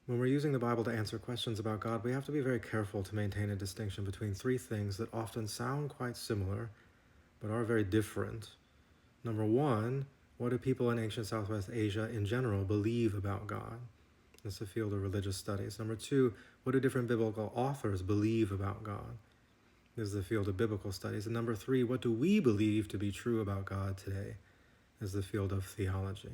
When we're using the Bible to answer questions about God, we have to be very careful to maintain a distinction between three things that often sound quite similar, but are very different. Number one, what do people in ancient Southwest Asia in general believe about God? That's the field of religious studies. Number two, what do different biblical authors believe about God? This is the field of biblical studies. And number three, what do we believe to be true about God today? This is the field of theology.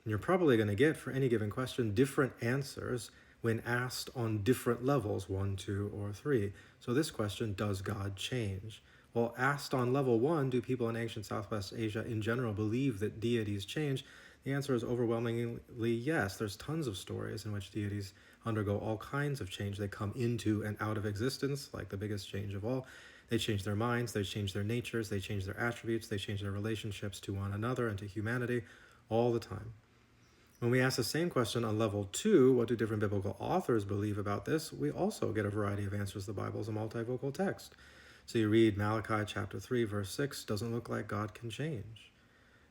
And you're probably going to get, for any given question, different answers when asked on different levels, 1, 2, or 3. So this question, does God change? Well, asked on level 1, do people in ancient Southwest Asia in general believe that deities change? The answer is overwhelmingly yes. There's tons of stories in which deities undergo all kinds of change. They come into and out of existence, like the biggest change of all. They change their minds, they change their natures, they change their attributes, they change their relationships to one another and to humanity all the time. When we ask the same question on level 2, what do different biblical authors believe about this? We also get a variety of answers. The Bible is a multivocal text. So you read Malachi chapter 3, verse 6, doesn't look like God can change.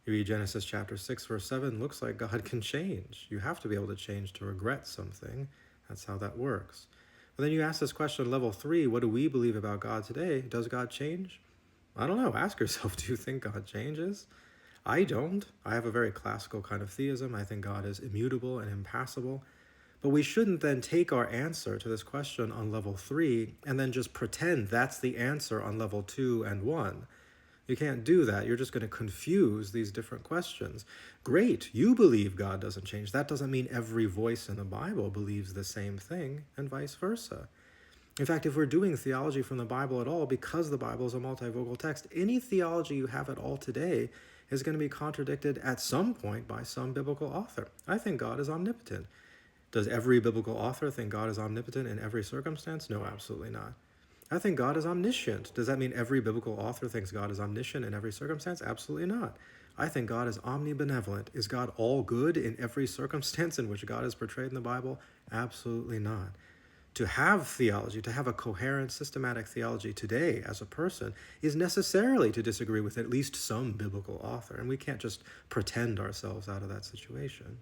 You read Genesis chapter 6, verse 7, looks like God can change. You have to be able to change to regret something. That's how that works. But then you ask this question on level 3, what do we believe about God today? Does God change? I don't know. Ask yourself, do you think God changes? I don't. I have a very classical kind of theism. I think God is immutable and impassible. But we shouldn't then take our answer to this question on level 3 and then just pretend that's the answer on level 2 and 1. You can't do that. You're just going to confuse these different questions. Great, you believe God doesn't change. That doesn't mean every voice in the Bible believes the same thing, and vice versa. In fact, if we're doing theology from the Bible at all, because the Bible is a multivocal text, any theology you have at all today is going to be contradicted at some point by some biblical author. I think God is omnipotent. Does every biblical author think God is omnipotent in every circumstance? No, absolutely not. I think God is omniscient. Does that mean every biblical author thinks God is omniscient in every circumstance? Absolutely not. I think God is omnibenevolent. Is God all good in every circumstance in which God is portrayed in the Bible? Absolutely not. To have theology, to have a coherent, systematic theology today as a person is necessarily to disagree with at least some biblical author, and we can't just pretend ourselves out of that situation.